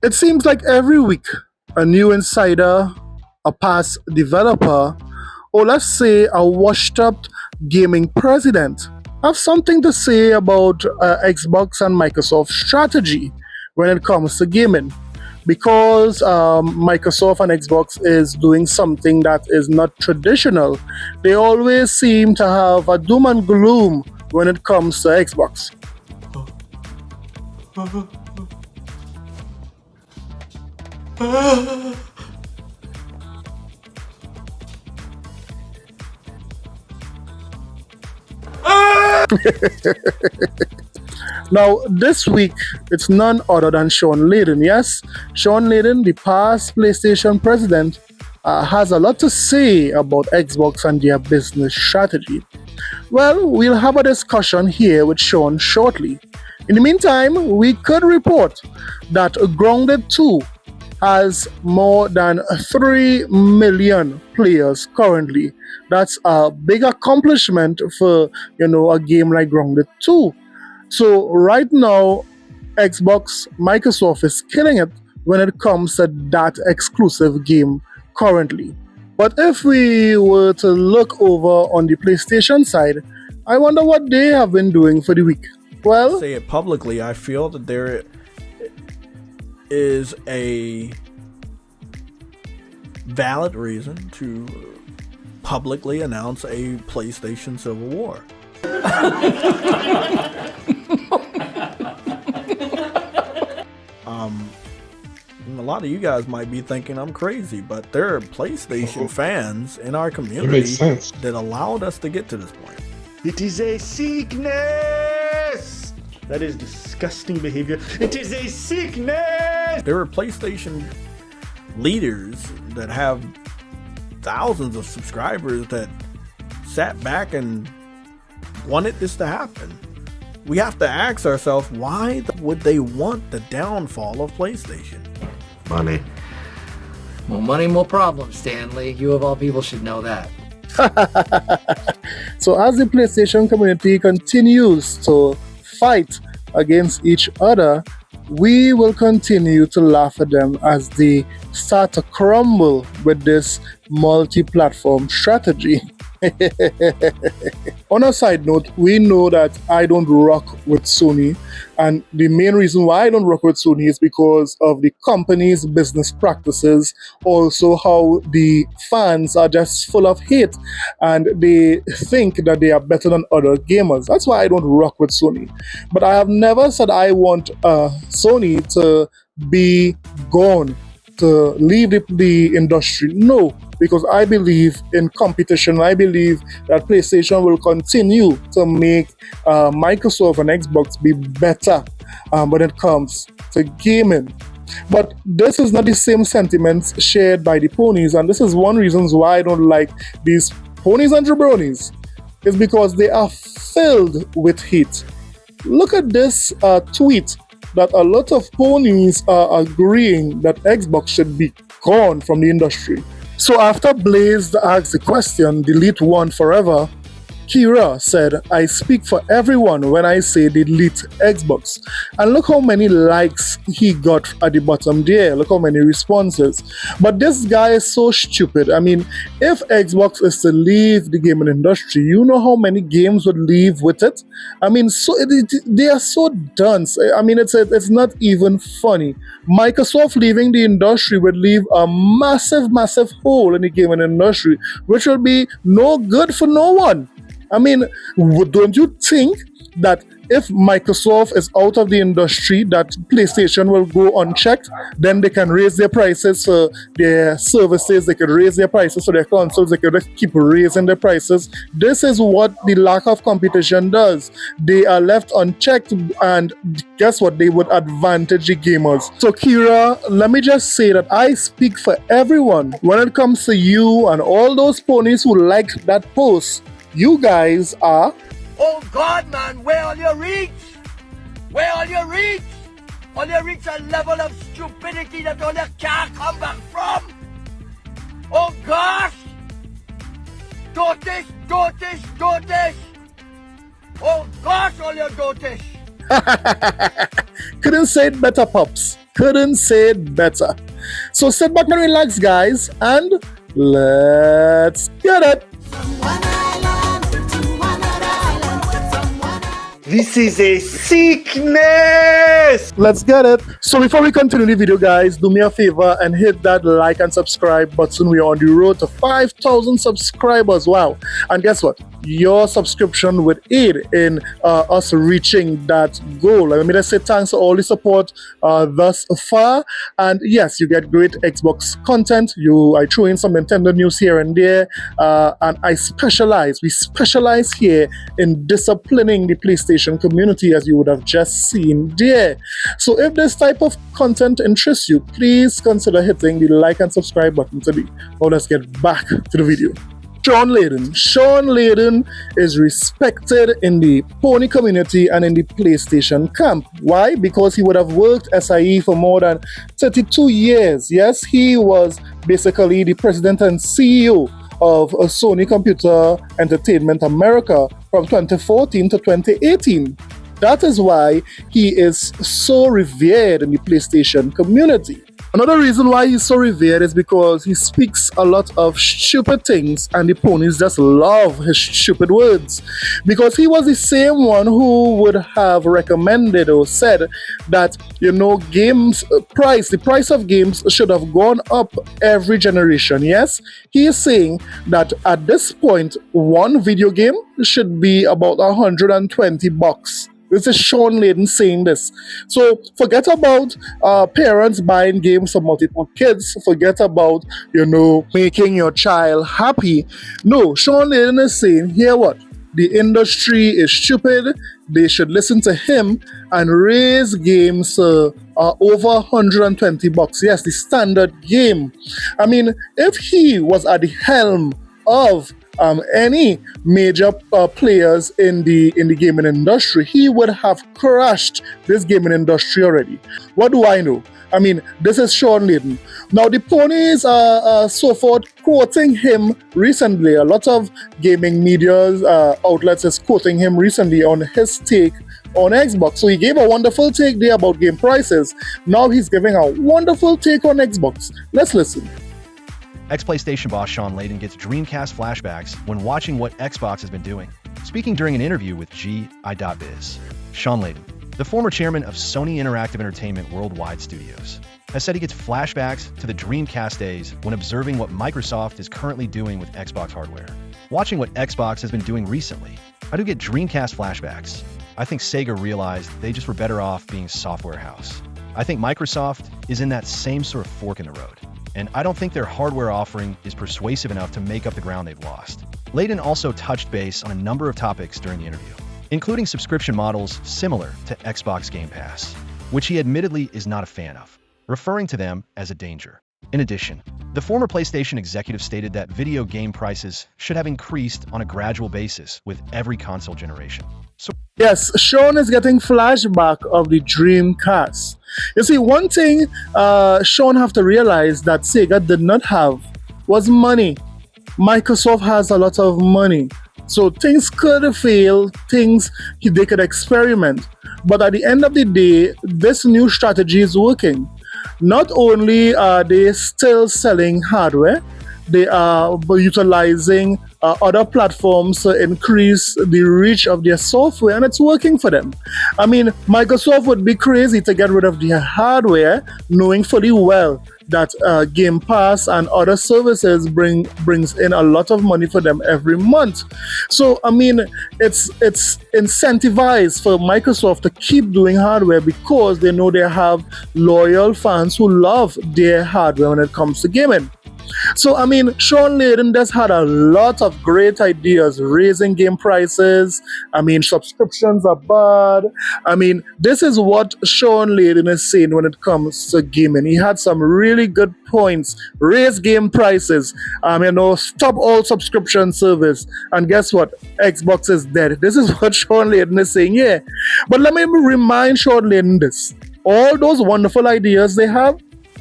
It seems like every week a new insider, a past developer, or let's say a washed up gaming president have something to say about Xbox and Microsoft strategy when it comes to gaming. Because Microsoft and Xbox is doing something that is not traditional, they always seem to have a doom and gloom when it comes to Xbox. Now, this week, it's none other than Shawn Layden. Yes, Shawn Layden, the past PlayStation president, has a lot to say about Xbox and their business strategy. Well, we'll have a discussion here with Shawn shortly. In the meantime, we could report that Grounded 2 has more than 3 million players currently. That's a big accomplishment for a game like Grounded 2. So right now, Xbox, Microsoft is killing it when it comes to that exclusive game currently. But if we were to look over on the PlayStation side, I wonder what they have been doing for the week. Well, say it publicly, I feel that there is a valid reason to publicly announce a PlayStation Civil War. A lot of you guys might be thinking I'm crazy, but there are PlayStation fans in our community that allowed us to get to this point. It is a sickness! That is disgusting behavior. It is a sickness! There are PlayStation leaders that have thousands of subscribers that sat back and wanted this to happen. We have to ask ourselves, why would they want the downfall of PlayStation? Money. More money, more problems, Stanley. You of all people should know that. So as the PlayStation community continues to fight against each other, we will continue to laugh at them as they start to crumble with this multi-platform strategy. On a side note, we know that I don't rock with Sony, and the main reason why I don't rock with Sony is because of the company's business practices, also how the fans are just full of hate and they think that they are better than other gamers. That's why I don't rock with Sony. But I have never said I want Sony to be gone, to leave the industry. No, because I believe in competition. I believe that PlayStation will continue to make Microsoft and Xbox be better when it comes to gaming. But this is not the same sentiments shared by the Ponies, and this is one reason why I don't like these Ponies and Jabronis, is because they are filled with hate. Look at this tweet that a lot of Ponies are agreeing that Xbox should be gone from the industry. So after Blaze asked the question, delete one forever, Kira said, I speak for everyone when I say delete Xbox. And look how many likes he got at the bottom there. Look how many responses. But this guy is so stupid. I mean, if Xbox is to leave the gaming industry, you know how many games would leave with it? I mean, they are so dunce. I mean, it's not even funny. Microsoft leaving the industry would leave a massive, massive hole in the gaming industry, which will be no good for no one. I mean, don't you think that if Microsoft is out of the industry, that PlayStation will go unchecked? Then they can raise their prices for their services, they could raise their prices for their consoles, they could just keep raising their prices. This is what the lack of competition does. They are left unchecked, and guess what? They would advantage the gamers. So Kira, let me just say that I speak for everyone when it comes to you and all those ponies who liked that post. You guys are... Oh God, man, where all you reach? Where all you reach? All you reach a level of stupidity that all you can't come back from. Oh gosh! Dotish, dotish, dotish! Oh gosh, all you dotish! Couldn't say it better, Pops. couldn't say it better. So sit back and relax, guys, and let's get it. This is a sickness! Let's get it. So before we continue the video, guys, do me a favor and hit that like and subscribe button. We are on the road to 5,000 subscribers. Wow. And guess what? Your subscription would aid in us reaching that goal. Let me just say thanks for all the support thus far. And yes, you get great Xbox content. I throw in some Nintendo news here and there. And we specialize here in disciplining the PlayStation community, as you would have just seen there. So if this type of content interests you, please consider hitting the like and subscribe button today. Now let's get back to the video. Shawn Layden is respected in the pony community and in the PlayStation camp. Why? Because he would have worked SIE for more than 32 years. Yes, he was basically the president and CEO of Sony Computer Entertainment America from 2014 to 2018. That is why he is so revered in the PlayStation community. Another reason why he's so revered is because he speaks a lot of stupid things, and the ponies just love his stupid words. Because he was the same one who would have recommended or said that, the price of games should have gone up every generation. Yes, he is saying that at this point, one video game should be about $120. This is Shawn Layden saying this. So forget about parents buying games for multiple kids. Forget about, making your child happy. No, Shawn Layden is saying, hear what? The industry is stupid. They should listen to him and raise games over $120. Yes, the standard game. I mean, if he was at the helm of any major players in the gaming industry, he would have crushed this gaming industry already. What do I know? I mean, this is Shawn Layden. Now, the ponies are so forth quoting him recently. A lot of gaming media outlets is quoting him recently on his take on Xbox. So he gave a wonderful take there about game prices. Now he's giving a wonderful take on Xbox. Let's listen. Ex-PlayStation boss Shawn Layden gets Dreamcast flashbacks when watching what Xbox has been doing. Speaking during an interview with GI.biz, Shawn Layden, the former chairman of Sony Interactive Entertainment Worldwide Studios, has said he gets flashbacks to the Dreamcast days when observing what Microsoft is currently doing with Xbox hardware. Watching what Xbox has been doing recently, I do get Dreamcast flashbacks. I think Sega realized they just were better off being software house. I think Microsoft is in that same sort of fork in the road. And I don't think their hardware offering is persuasive enough to make up the ground they've lost. Layden also touched base on a number of topics during the interview, including subscription models similar to Xbox Game Pass, which he admittedly is not a fan of, referring to them as a danger. In addition, the former PlayStation executive stated that video game prices should have increased on a gradual basis with every console generation. Yes, Shawn is getting flashback of the Dreamcast. You see, one thing Shawn have to realize that Sega did not have was money. Microsoft has a lot of money. So things could fail, they could experiment. But at the end of the day, this new strategy is working. Not only are they still selling hardware, they are utilizing other platforms to increase the reach of their software, and it's working for them. I mean, Microsoft would be crazy to get rid of their hardware, knowing fully well that Game Pass and other services brings in a lot of money for them every month. So, I mean, it's incentivized for Microsoft to keep doing hardware because they know they have loyal fans who love their hardware when it comes to gaming. So, I mean, Shawn Layden just had a lot of great ideas, raising game prices. I mean, subscriptions are bad. I mean, this is what Shawn Layden is saying when it comes to gaming. He had some really good points. Raise game prices. Stop all subscription service. And guess what? Xbox is dead. This is what Shawn Layden is saying, yeah. But let me remind Shawn Layden this. All those wonderful ideas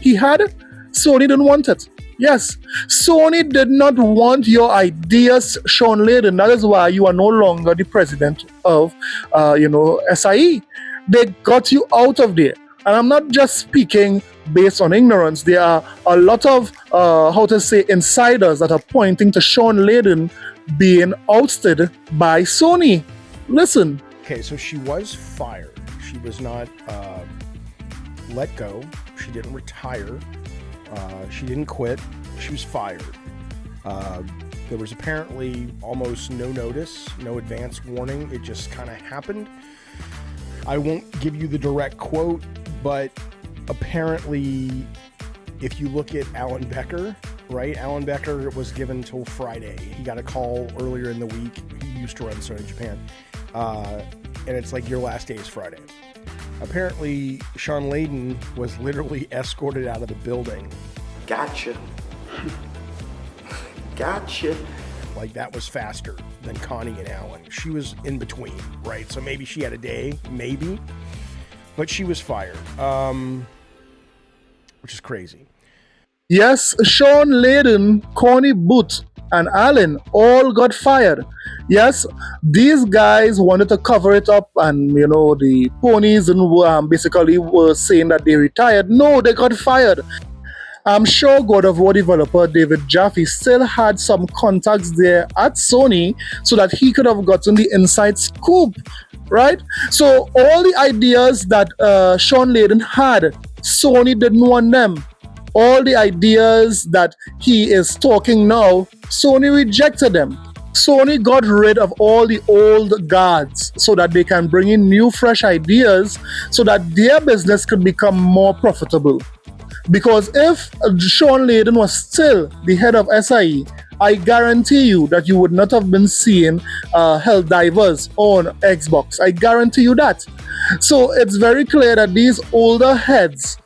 he had, Sony didn't want it. Yes, Sony did not want your ideas, Shawn Layden. That is why you are no longer the president of, SIE. They got you out of there. And I'm not just speaking based on ignorance. There are a lot of, insiders that are pointing to Shawn Layden being ousted by Sony. Listen. Okay, so she was fired. She was not let go. She didn't retire. She didn't quit. She was fired. There was apparently almost no notice, no advance warning. It just kind of happened. I won't give you the direct quote, but apparently, if you look at Alan Becker, right? Alan Becker was given till Friday. He got a call earlier in the week. He used to run Sony Japan. And it's like, your last day is Friday. Apparently, Shawn Layden was literally escorted out of the building. Gotcha. Gotcha. Like, that was faster than Connie and Alan. She was in between, right? So maybe she had a day, maybe. But she was fired, which is crazy. Yes, Shawn Layden, Connie Booth, and Allen all got fired. Yes, these guys wanted to cover it up, and the Ponies and basically were saying that they retired. No, they got fired. I'm sure God of War developer David Jaffe still had some contacts there at Sony so that he could have gotten the inside scoop, right? So all the ideas that Shawn Layden had, Sony didn't want them. All the ideas that he is talking now, Sony rejected them. Sony got rid of all the old guards so that they can bring in new, fresh ideas so that their business could become more profitable. Because if Shawn Layden was still the head of SIE, I guarantee you that you would not have been seeing Helldivers on Xbox. I guarantee you that. So it's very clear that these older heads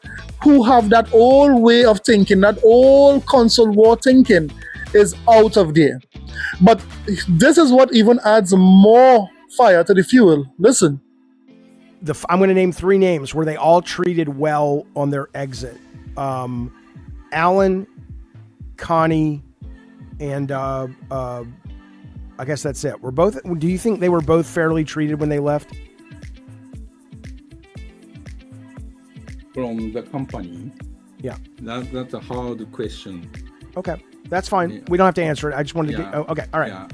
who have that old way of thinking, that old console war thinking, is out of there. But this is what even adds more fire to the fuel. Listen. I'm going to name 3 names where they all treated well on their exit. Alan, Connie, and I guess that's it. Do you think they were both fairly treated when they left? From the company? Yeah. That's a hard question. Okay. That's fine. Yeah. We don't have to answer it. I just wanted to get... Oh, okay. All right. Yeah.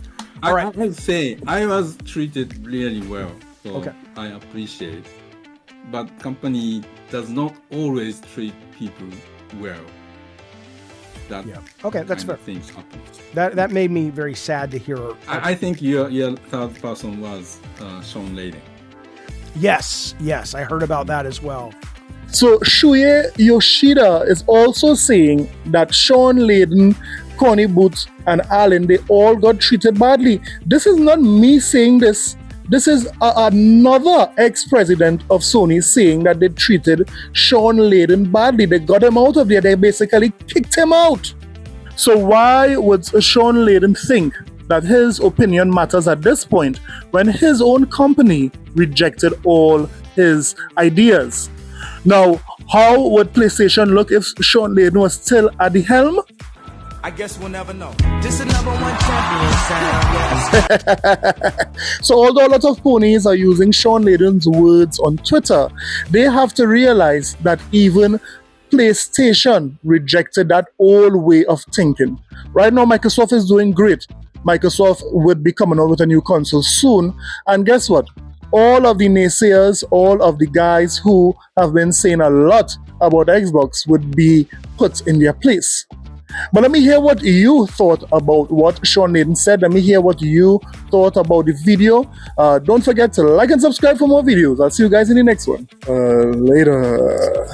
All right. I would say I was treated really well. So okay. I appreciate. But company does not always treat people well. Okay, that's fair. Things happen. That made me very sad to hear. I think your third person was Shawn Layden. Yes, I heard about that as well. So Shuei Yoshida is also saying that Shawn Layden, Connie Booth, and Allen, they all got treated badly. This is not me saying this. This is another ex-president of Sony saying that they treated Shawn Layden badly. They got him out of there. They basically kicked him out. So why would Shawn Layden think that his opinion matters at this point when his own company rejected all his ideas? Now, how would PlayStation look if Shawn Layden was still at the helm? I guess we'll never know. This is number 1 champion sound, yes. So although a lot of ponies are using Shawn Layden's words on Twitter, they have to realize that even PlayStation rejected that old way of thinking. Right now, Microsoft is doing great. Microsoft would be coming out with a new console soon. And guess what? All of the naysayers, all of the guys who have been saying a lot about Xbox would be put in their place. But let me hear what you thought about what Shawn Layden said. Let me hear what you thought about the video. Don't forget to like and subscribe for more videos. I'll see you guys in the next one. Later.